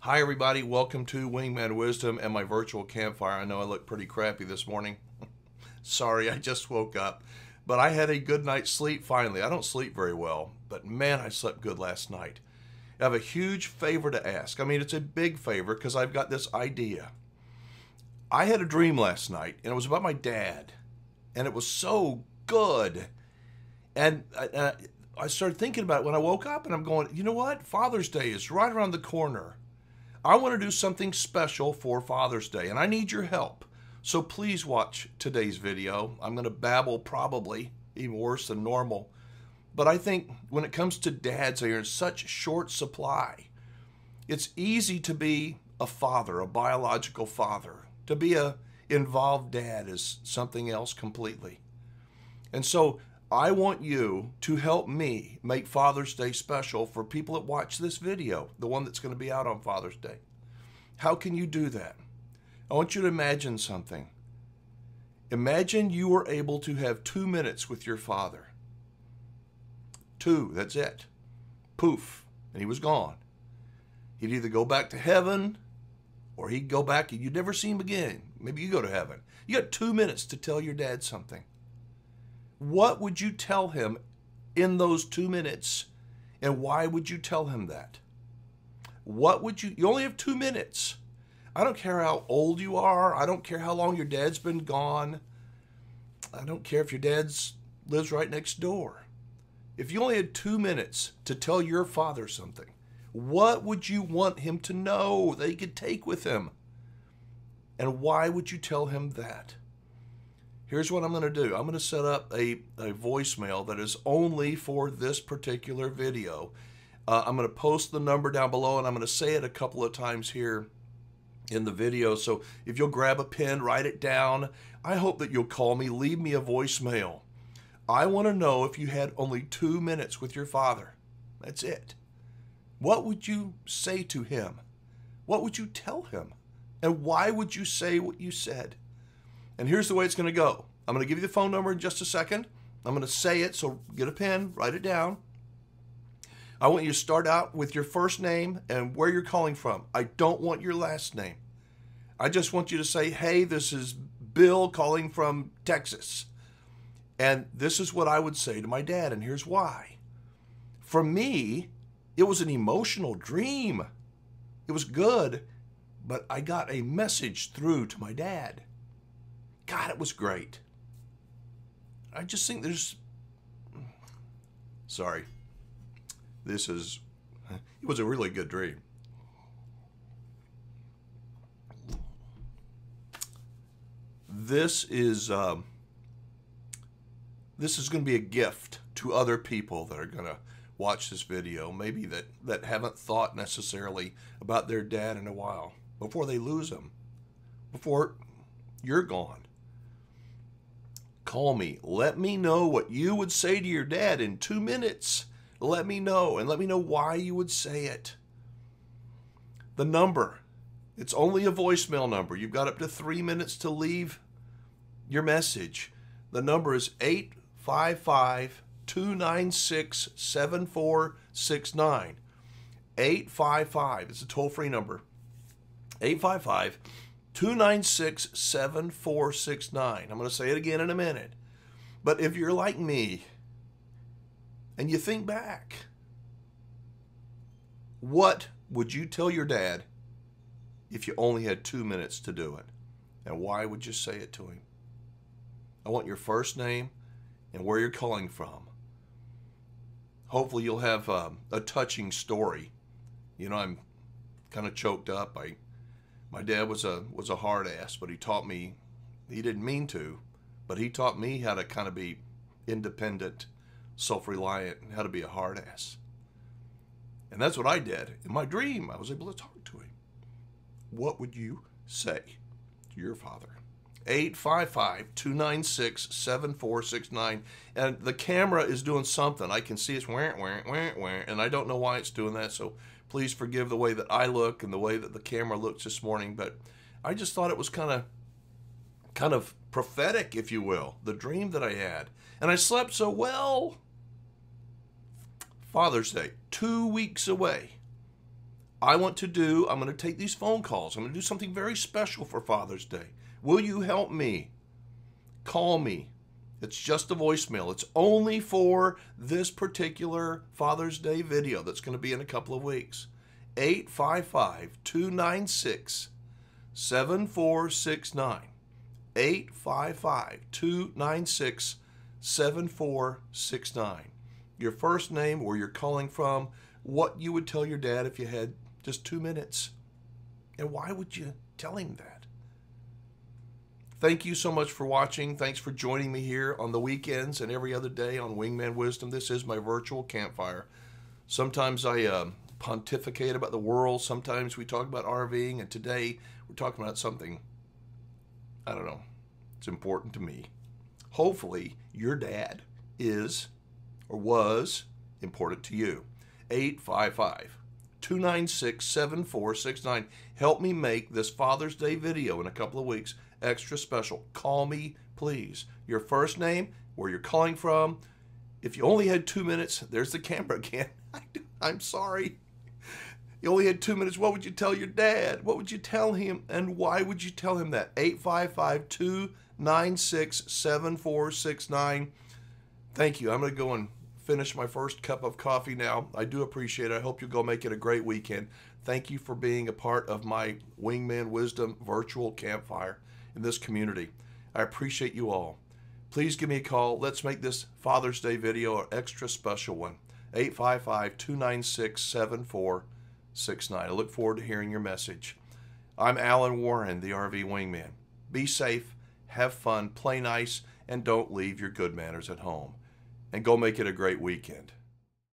Hi everybody, welcome to Wingman Wisdom and my virtual campfire. I know I look pretty crappy this morning. Sorry, I just woke up. But I had a good night's sleep finally. I don't sleep very well, but man, I slept good last night. I have a huge favor to ask. I mean, it's a big favor because I've got this idea. I had a dream last night and it was about my dad. And it was so good. And I started thinking about it when I woke up and I'm going, you know what? Father's Day is right around the corner. I want to do something special for Father's Day, and I need your help. So please watch today's video. I'm going to babble probably, even worse than normal. But I think when it comes to dads, they are in such short supply. It's easy to be a father, a biological father. To be a involved dad is something else completely. And so I want you to help me make Father's Day special for people that watch this video, the one that's going to be out on Father's Day. How can you do that? I want you to imagine something. Imagine you were able to have 2 minutes with your father. 2, that's it. Poof, and he was gone. He'd either go back to heaven or he'd go back and you'd never see him again. Maybe you go to heaven. You got 2 minutes to tell your dad something. What would you tell him in those 2 minutes, and why would you tell him that? What would you only have 2 minutes. I don't care how old you are. I don't care how long your dad's been gone. I don't care if your dad's lives right next door. If you only had 2 minutes to tell your father something, what would you want him to know that he could take with him? And why would you tell him that? Here's what I'm going to do. I'm going to set up a voicemail that is only for this particular video. I'm going to post the number down below, and I'm going to say it a couple of times here in the video. So if you'll grab a pen, write it down. I hope that you'll call me, leave me a voicemail. I want to know if you had only 2 minutes with your father. That's it. What would you say to him? What would you tell him? And why would you say what you said? And here's the way it's going to go. I'm going to give you the phone number in just a second. I'm going to say it, so get a pen, write it down. I want you to start out with your first name and where you're calling from. I don't want your last name. I just want you to say, hey, this is Bill calling from Texas. And this is what I would say to my dad, and here's why. For me, it was an emotional dream. It was good, but I got a message through to my dad. God, it was great. I just think sorry. It was a really good dream. This is going to be a gift to other people that are going to watch this video, maybe that haven't thought necessarily about their dad in a while, before they lose him, before you're gone. Call me. Let me know what you would say to your dad in 2 minutes. Let me know, and let me know why you would say it. The number, it's only a voicemail number. You've got up to 3 minutes to leave your message. The number is 855-296-7469. 855, it's a toll-free number. 855-296-7469. I'm going to say it again in a minute. But if you're like me and you think back, what would you tell your dad if you only had 2 minutes to do it? And why would you say it to him? I want your first name and where you're calling from. Hopefully you'll have a touching story. You know, I'm kind of choked up. My dad was a hard ass, but he taught me, he didn't mean to, but he taught me how to kind of be independent, self-reliant, and how to be a hard ass. And that's what I did. In my dream, I was able to talk to him. What would you say to your father? 855-296-7469. And the camera is doing something. I can see it's wah, wah, wah, wah, and I don't know why it's doing that, so please forgive the way that I look and the way that the camera looks this morning, but I just thought it was kind of prophetic, if you will, the dream that I had. And I slept so well. Father's Day, 2 weeks away. I'm going to take these phone calls. I'm going to do something very special for Father's Day. Will you help me? Call me. It's just a voicemail. It's only for this particular Father's Day video that's going to be in a couple of weeks. 855-296-7469. 855-296-7469. Your first name, where you're calling from, what you would tell your dad if you had just 2 minutes. And why would you tell him that? Thank you so much for watching. Thanks for joining me here on the weekends and every other day on Wingman Wisdom. This is my virtual campfire. Sometimes I pontificate about the world. Sometimes we talk about RVing. And today we're talking about something, I don't know, it's important to me. Hopefully your dad is or was important to you. 855-296-7469. Help me make this Father's Day video in a couple of weeks extra special. Call me, please. Your first name, where you're calling from. If you only had 2 minutes, there's the camera again. I'm sorry. You only had 2 minutes. What would you tell your dad? What would you tell him? And why would you tell him that? 855-296-7469. Thank you. I'm going to go and finish my first cup of coffee now. I do appreciate it. I hope you go make it a great weekend. Thank you for being a part of my Wingman Wisdom virtual campfire in this community. I appreciate you all. Please give me a call. Let's make this Father's Day video an extra special one. 855-296-7469. I look forward to hearing your message. I'm Alan Warren, the RV Wingman. Be safe, have fun, play nice, and don't leave your good manners at home. And go make it a great weekend.